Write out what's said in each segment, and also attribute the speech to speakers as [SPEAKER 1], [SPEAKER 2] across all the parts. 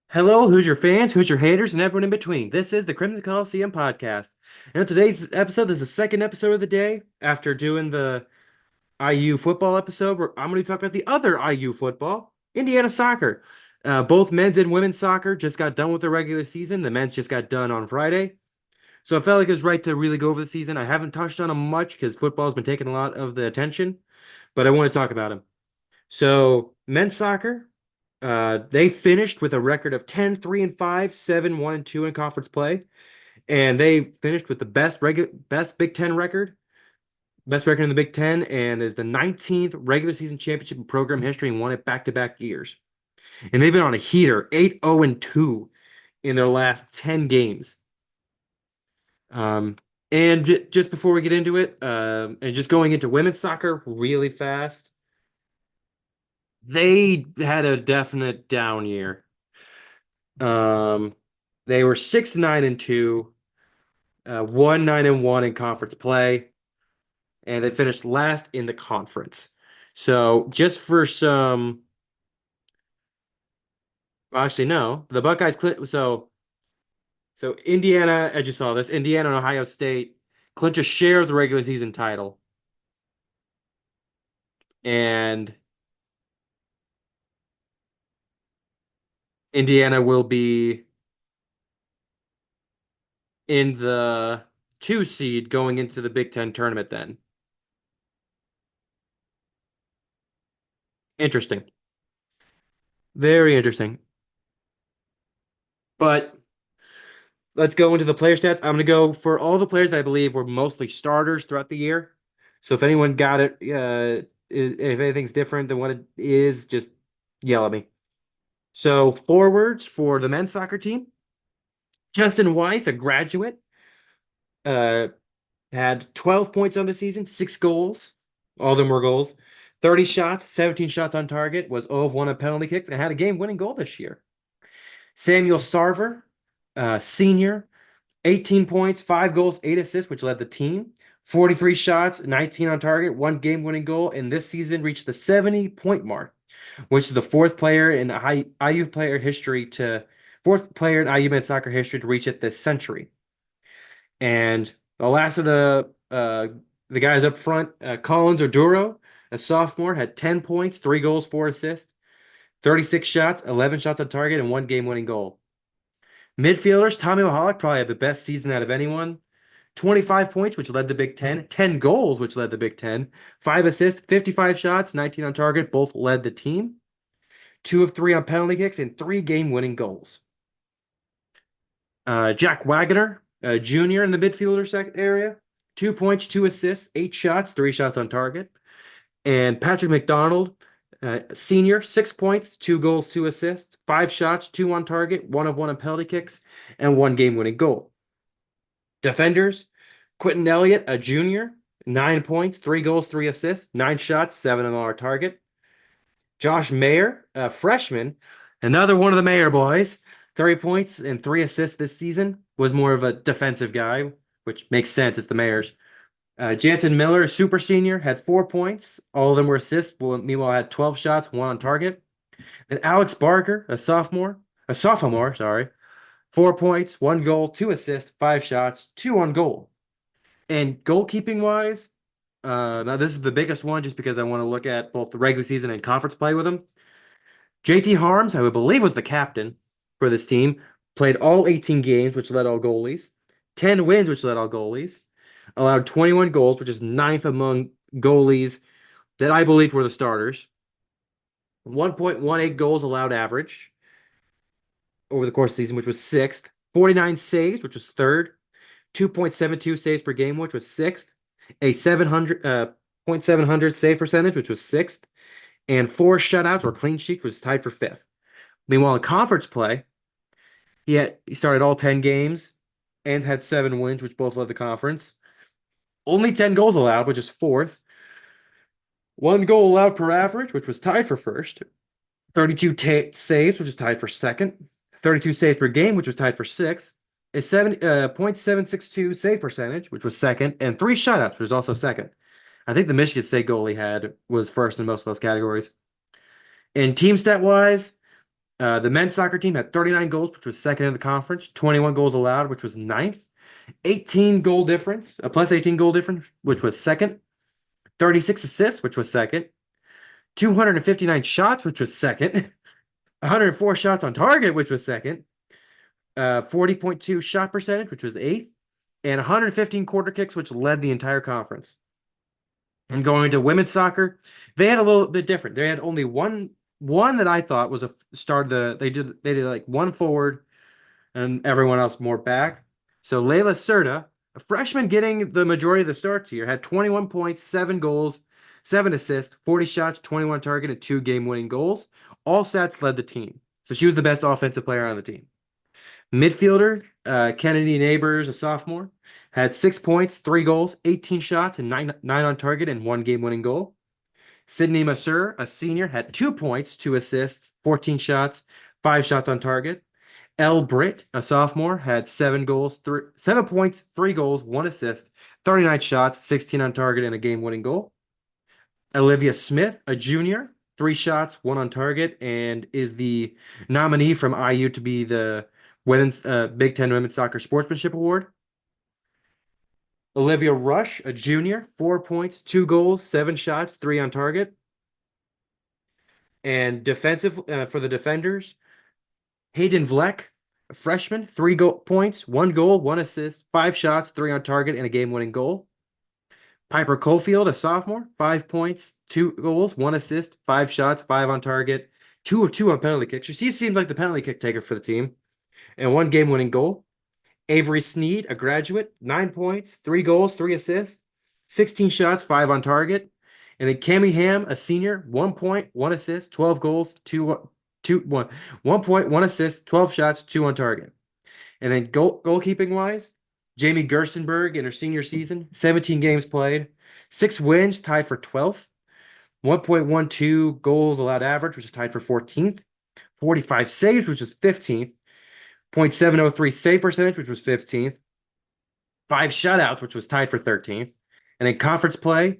[SPEAKER 1] Hello, who's your fans, who's your haters, and everyone in between. This is the Crimson Coliseum podcast. And on today's episode, this is the second episode of the day after doing the IU football episode. Where I'm going to talk about the other IU football, Indiana soccer. Both men's and women's soccer just got done with the regular season. The men's just got done on Friday. So I felt like it was right to really go over the season. I haven't touched on them much because football has been taking a lot of the attention, but I want to talk about them. So men's soccer. They finished with a record of 10-3-5, 7-1-2 in conference play, and they finished with the best Big Ten record, best record in the Big Ten, and is the 19th regular season championship in program history and won it back-to-back years. And they've been on a heater, 8-0-2 in their last 10 games. Um, and just before we get into it, and just going into women's soccer really fast, they had a definite down year. Um, they were 6-9-2, 1-9-1 in conference play, and they finished last in the conference. So just for some, well, actually no, the Buckeyes. So Indiana, I just saw this. Indiana and Ohio State clinch a share of the regular season title, and Indiana will be in the two seed going into the Big Ten tournament. Then interesting, very interesting. But let's go into the player stats. I'm going to go for all the players that I believe were mostly starters throughout the year. So if anyone got it, if anything's different than what it is, just yell at me. So forwards for the men's soccer team, Justin Weiss, a graduate, uh, had 12 points on the season, 6 goals. All of them were goals. 30 shots, 17 shots on target, was 0 of 1 on penalty kicks, and had a game-winning goal this year. Samuel Sarver, senior, 18 points, 5 goals, 8 assists, which led the team. 43 shots, 19 on target, one game-winning goal, and this season reached the 70-point mark, which is the fourth player in IU men's soccer history to reach it this century. And the last of the guys up front, Collins Oduro, a sophomore, had 10 points, 3 goals, 4 assists, 36 shots, 11 shots on target, and one game-winning goal. Midfielders, Tommy Mahalik probably had the best season out of anyone. 25 points, which led the Big Ten, 10 goals, which led the Big Ten, 5 assists, 55 shots, 19 on target, both led the team. 2 of 3 on penalty kicks, and 3 game-winning goals. Jack Wagner, junior in the midfielder area, 2 points, 2 assists, 8 shots, 3 shots on target. And Patrick McDonald, senior, 6 points, 2 goals, 2 assists, 5 shots, 2 on target, 1 of 1 on penalty kicks, and one game-winning goal. Defenders, Quentin Elliott, a junior, 9 points, 3 goals, 3 assists, 9 shots, 7 of them on target. Josh Mayer, a freshman, another one of the Mayer boys, 3 points and 3 assists this season, was more of a defensive guy, which makes sense. It's the Mayers. Jansen Miller, a super senior, had 4 points. All of them were assists. Meanwhile, had 12 shots, one on target. And Alex Barker, a sophomore, sorry, 4 points, 1 goal, 2 assists, 5 shots, two on goal. And goalkeeping wise, now this is the biggest one just because I want to look at both the regular season and conference play with him. JT Harms, I would believe was the captain for this team, played all 18 games, which led all goalies, 10 wins, which led all goalies, allowed 21 goals, which is ninth among goalies that I believed were the starters, 1.18 goals allowed average over the course of the season, which was sixth, 49 saves, which was third, 2.72 saves per game, which was sixth, a 700 save percentage, which was sixth, and 4 shutouts or clean sheets, which was tied for fifth. Meanwhile, in conference play, he started all 10 games and had 7 wins, which both led the conference. Only 10 goals allowed, which is fourth. 1 goal allowed per average, which was tied for first. 32 saves, which is tied for second. 32 saves per game, which was tied for sixth. A 7.762 save percentage, which was second, and 3 shutouts, which was also second. I think the Michigan State goal he had was first in most of those categories. And team stat wise, The men's soccer team had 39 goals, which was second in the conference, 21 goals allowed, which was ninth, 18 goal difference, a plus 18 goal difference, which was second, 36 assists, which was second, 259 shots, which was second, 104 shots on target, which was second, 40.2 shot percentage, which was eighth, and 115 quarter kicks, which led the entire conference. And going to women's soccer, they had a little bit different. They had only one that I thought was a start. They did like one forward and everyone else more back. So Layla Serta, a freshman getting the majority of the starts here, had 21 points, 7 goals, 7 assists, 40 shots, 21 target, and 2 game-winning goals. All stats led the team. So she was the best offensive player on the team. Midfielder, Kennedy Neighbors, a sophomore, had 6 points, 3 goals, 18 shots, and nine on target, and 1 game-winning goal. Sydney Masur, a senior, had 2 points, 2 assists, 14 shots, 5 shots on target. L. Britt, a sophomore, had 7 goals, 7 points, 3 goals, 1 assist, 39 shots, 16 on target, and a game-winning goal. Olivia Smith, a junior, 3 shots, 1 on target, and is the nominee from IU to be the women's Big Ten Women's Soccer Sportsmanship Award. Olivia Rush, a junior, 4 points, 2 goals, 7 shots, 3 on target. And defensive for the defenders, Hayden Vleck, a freshman, 3 points, 1 goal, 1 assist, 5 shots, 3 on target, and a game-winning goal. Piper Cofield, a sophomore, 5 points, 2 goals, 1 assist, 5 shots, 5 on target, 2 of 2 on penalty kicks. She seemed like the penalty kick taker for the team, and 1 game-winning goal. Avery Sneed, a graduate, 9 points, 3 goals, 3 assists, 16 shots, 5 on target. And then Cami Ham, a senior, 1 point, 1 assist, 12 goals, 1 point, 1 assist, 12 shots, 2 on target. And then goalkeeping wise, Jamie Gerstenberg in her senior season, 17 games played, 6 wins, tied for 12th, 1.12 goals allowed average, which is tied for 14th, 45 saves, which is 15th, .703 save percentage, which was 15th, 5 shutouts, which was tied for 13th. And in conference play,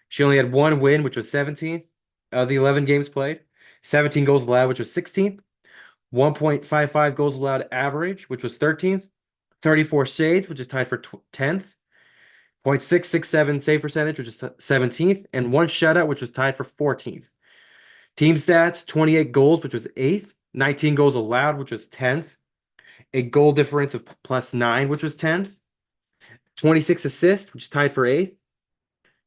[SPEAKER 1] she only had 1 win, which was 17th of the 11 games played, 17 goals allowed, which was 16th, 1.55 goals allowed average, which was 13th, 34 saves, which is tied for 10th, .667 save percentage, which is 17th, and 1 shutout, which was tied for 14th. Team stats, 28 goals, which was 8th, 19 goals allowed, which was 10th, a goal difference of +9, which was 10th, 26 assists, which is tied for 8th,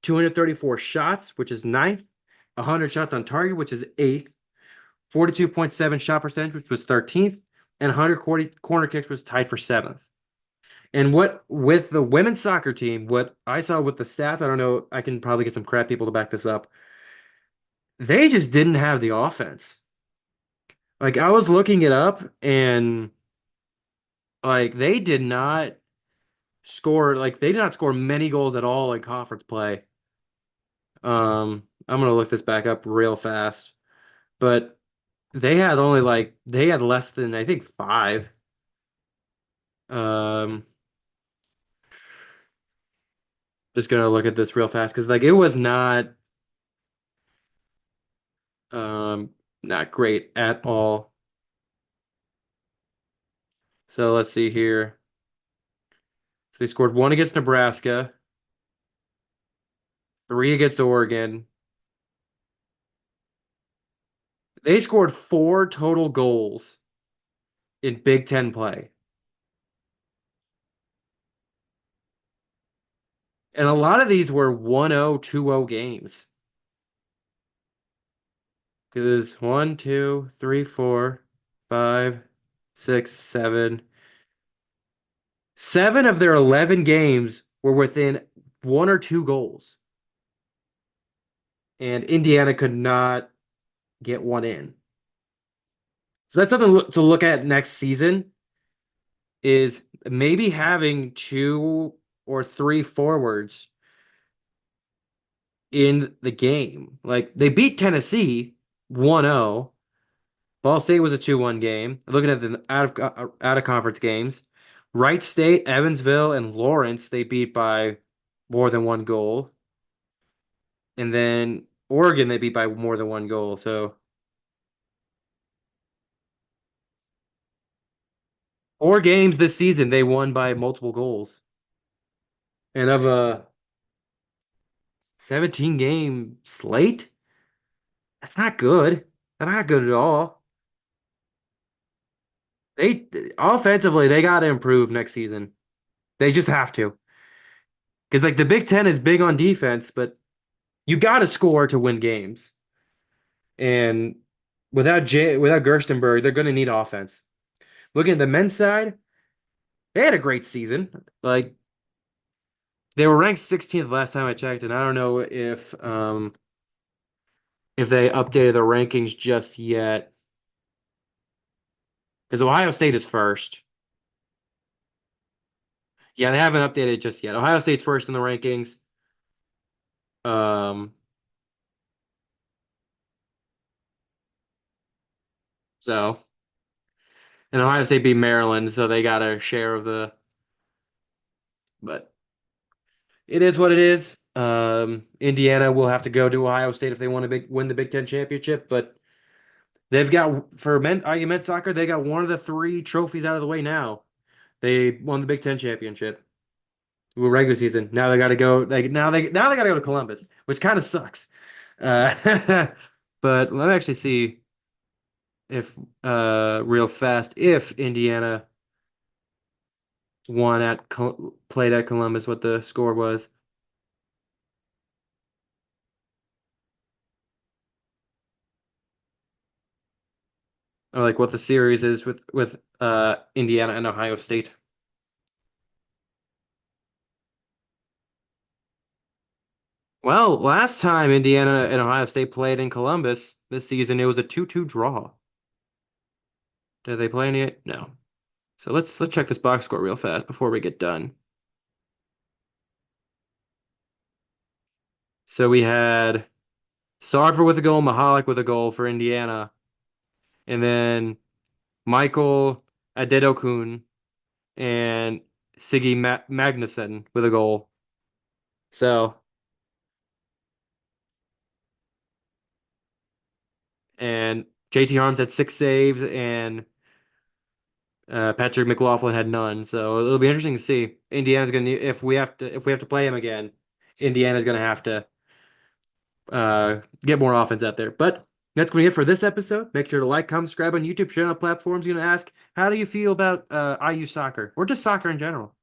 [SPEAKER 1] 234 shots, which is 9th, 100 shots on target, which is 8th, 42.7 shot percentage, which was 13th, and 100 corner kicks was tied for 7th. And what with the women's soccer team, what I saw with the stats, I don't know, I can probably get some crap people to back this up. They just didn't have the offense. Like I was looking it up and like they did not score many goals at all in conference play. I'm gonna look this back up real fast. But they had less than I think 5. Um just gonna look at this real fast because like it was um not great at all. So let's see here. So they scored 1 against Nebraska, 3 against Oregon. They scored 4 total goals in Big Ten play. And a lot of these were 1-0, 2-0 games. Because 1, 2, 3, 4, 5, 6, 7. 7 of their 11 games were within 1 or 2 goals. And Indiana could not get one in. So that's something to look at next season is maybe having 2 or 3 forwards in the game. Like they beat Tennessee 1-0. Ball State was a 2-1 game. Looking at the out of conference games, Wright State, Evansville, and Lawrence they beat by more than 1 goal. And then Oregon they beat by more than 1 goal. So Four games this season, they won by multiple goals. And of a 17 game slate, that's not good. That's not good at all. They offensively, they got to improve next season. They just have to. Because like the Big Ten is big on defense, but you got to score to win games. And without Gerstenberg, they're going to need offense. Looking at the men's side, they had a great season. Like they were ranked 16th last time I checked, and I don't know if they updated the rankings just yet. Because Ohio State is first. Yeah, they haven't updated just yet. Ohio State's first in the rankings. Um, so and Ohio State beat Maryland, so they got a share of the. But it is what it is. Indiana will have to go to Ohio State if they want to win the Big Ten championship, but they've got for men's soccer, they got one of the three trophies out of the way now. They won the Big Ten championship with regular season. Now they got to go. Now they got to go to Columbus, which kind of sucks. Uh, but let me actually see if real fast if Indiana played at Columbus, what the score was. Or like what the series is with Indiana and Ohio State. Well, last time Indiana and Ohio State played in Columbus this season, it was a 2-2 draw. Did they play any? No. So let's check this box score real fast before we get done. So we had Sarver with a goal, Mahalik with a goal for Indiana, and then Michael Adedokun and Siggy Magnuson with a goal. So and JT Harms had 6 saves and Patrick McLaughlin had none. So it'll be interesting to see. Indiana's gonna need, if we have to play him again, Indiana's gonna have to get more offense out there. But that's going to be it for this episode. Make sure to like, comment, subscribe on YouTube, share on platforms. You're going to ask, how do you feel about IU soccer or just soccer in general?